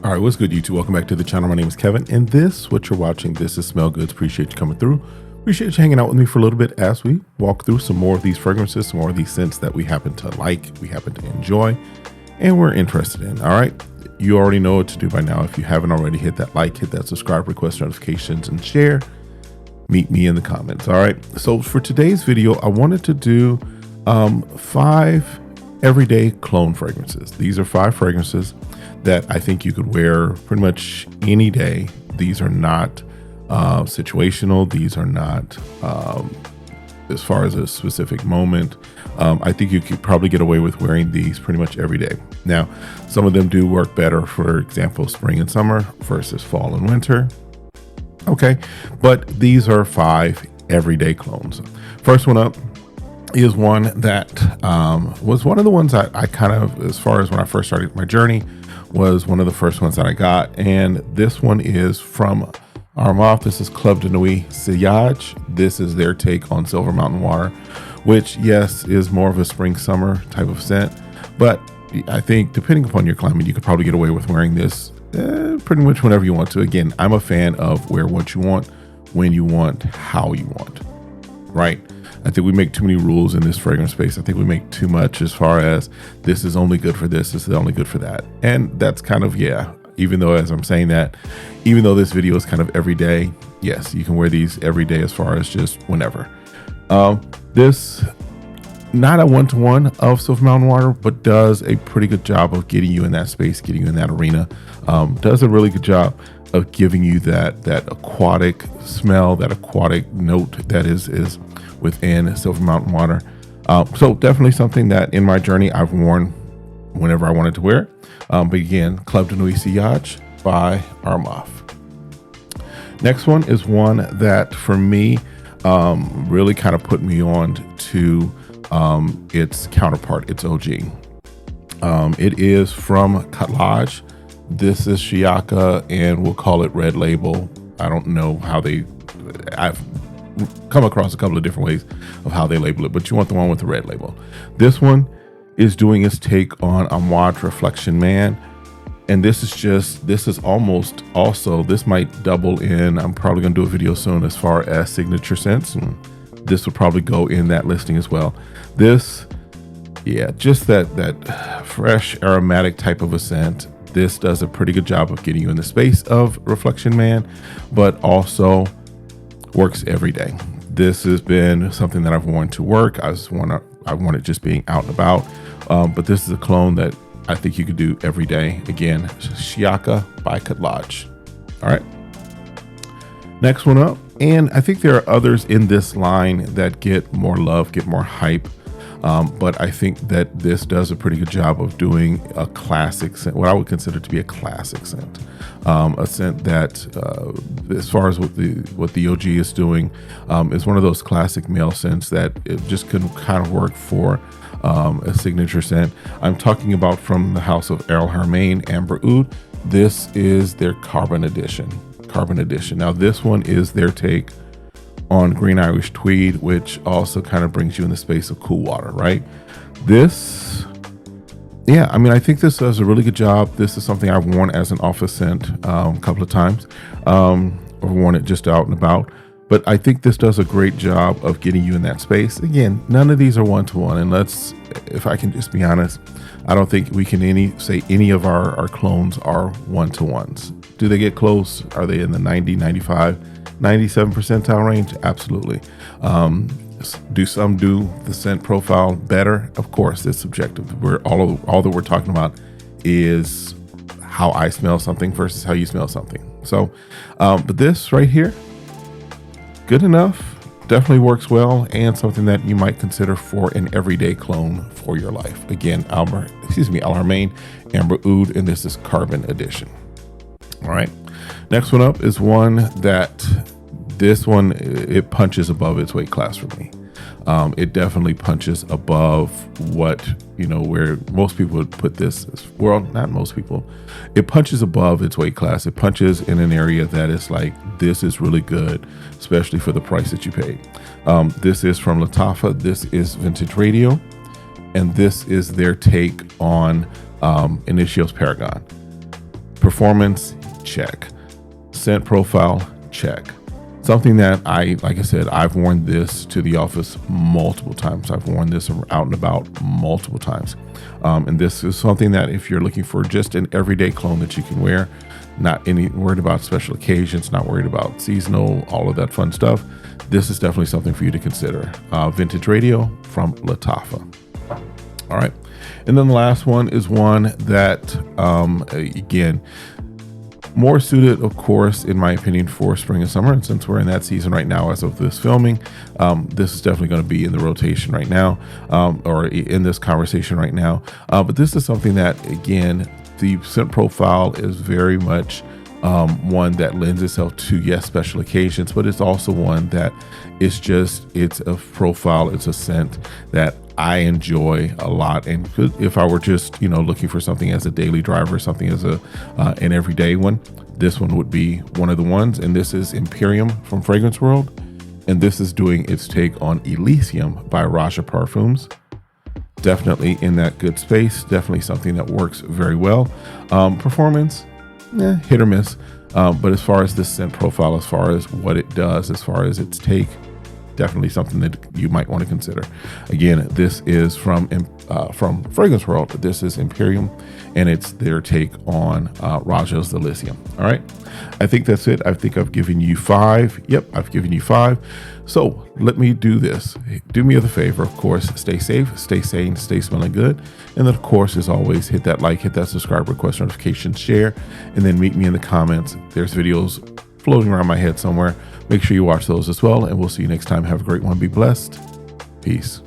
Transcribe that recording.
All right, what's good, YouTube? Welcome back to the channel. My name is Kevin, and what you're watching, this is SmellGoodz. Appreciate you coming through. Appreciate you hanging out with me for a little bit as we walk through some more of these fragrances, some more of these scents that we happen to like, we happen to enjoy, and we're interested in. All right, you already know what to do by now. If you haven't already, hit that like, hit that subscribe, request notifications, and share. Meet me in the comments. All right, so for today's video, I wanted to do 5 everyday cologne fragrances. These are 5 fragrances that I think you could wear pretty much any day. These are not situational. These are not as far as a specific moment. I think you could probably get away with wearing these pretty much every day. Now, some of them do work better, for example, spring and summer versus fall and winter. Okay, but these are 5 everyday colognes. First one up is one that was one of the ones I kind of, as far as when I first started my journey, was one of the first ones that I got. And this one is from Armoff. This is Club de Nuit Sillage. This is their take on Silver Mountain Water, which, yes, is more of a spring summer type of scent. But I think depending upon your climate, you could probably get away with wearing this pretty much whenever you want to. Again, I'm a fan of wear what you want, when you want, how you want, right? I think we make too many rules in this fragrance space. I think we make too much as far as this is only good for this is only good for that. And that's kind of, yeah, even though as I'm saying that, even though this video is kind of every day, yes, you can wear these every day as far as just whenever. This, not a one-to-one of Silver Mountain Water, but does a pretty good job of getting you in that space, getting you in that arena. Does a really good job of giving you that aquatic smell, that aquatic note that is within Silver Mountain Water. So definitely something that in my journey I've worn whenever I wanted to wear it. But again, Club de Nuit Sillage by Armoff. Next one is one that for me really kind of put me on to its counterpart, its OG. It is from Klage. This is Shiaka, and we'll call it Red Label. I don't know how I've come across a couple of different ways of how they label it, but you want the one with the red label. This one is doing its take on Amouage Reflection Man. And this is almost also, this might double in, I'm probably gonna do a video soon as far as signature scents, and this would probably go in that listing as well. This, yeah, just that fresh aromatic type of a scent. This does a pretty good job of getting you in the space of Reflection Man, but also works every day. This has been something that I've worn to work. I want it just being out and about. But this is a cologne that I think you could do every day. Again, Shiaka by Klage. All right. Next one up. And I think there are others in this line that get more love, get more hype. But I think that this does a pretty good job of doing a classic scent, what I would consider to be a classic scent. A scent that, as far as what the OG is doing, is one of those classic male scents that it just can kind of work for a signature scent. I'm talking about from the house of Errol Herman, Amber Oud. This is their Carbon Edition. Now this one is their take on Green Irish Tweed, which also kind of brings you in the space of cool water, right? This, yeah, I mean, I think this does a really good job. This is something I've worn as an office scent a couple of times, or worn it just out and about. But I think this does a great job of getting you in that space. Again, none of these are one-to-one. And if I can just be honest, I don't think we can say any of our clones are one-to-ones. Do they get close? Are they in the 90, 95, 97 percentile range? Absolutely. Do some do the scent profile better? Of course, it's subjective. All that we're talking about is how I smell something versus how you smell something. So, but this right here, good enough, definitely works well, and something that you might consider for an everyday clone for your life. Again, Errol Herman, Amber Oud, and this is Carbon Edition. All right, next one up is one that it punches above its weight class for me. It definitely punches above what, where most people would put this. Well, not most people. It punches above its weight class. It punches in an area that is like, this is really good, especially for the price that you paid. This is from Latafa. This is Vintage Radio. And this is their take on Initio's Paragon. Performance, check. Scent profile, check. Something that like I said, I've worn this to the office multiple times. I've worn this out and about multiple times. And this is something that if you're looking for just an everyday cologne that you can wear, not worried about special occasions, not worried about seasonal, all of that fun stuff, this is definitely something for you to consider. Vintage Radio from Latafa. All right. And then the last one is one that, again, more suited, of course, in my opinion, for spring and summer. And since we're in that season right now, as of this filming, this is definitely going to be in the rotation right now, or in this conversation right now. But this is something that, again, the scent profile is very much one that lends itself to, yes, special occasions, but it's also one that it's a profile, it's a scent that I enjoy a lot. And if I were just, looking for something as a daily driver, something as an everyday one, this one would be one of the ones. And this is Imperium from Fragrance World. And this is doing its take on Elysium by Raja Parfums. Definitely in that good space. Definitely something that works very well. Performance, hit or miss. But as far as this scent profile, as far as what it does, as far as its take, definitely something that you might want to consider. Again, this is from Fragrance World. This is Imperium, and it's their take on Raja's Elysium. All right. I think that's it. I think I've given you 5. Yep, I've given you 5. So let me do this. Do me a favor, of course. Stay safe, stay sane, stay smelling good. And then, of course, as always, hit that like, hit that subscribe, request notification, share, and then meet me in the comments. There's videos floating around my head somewhere. Make sure you watch those as well, and we'll see you next time. Have a great one. Be blessed. Peace.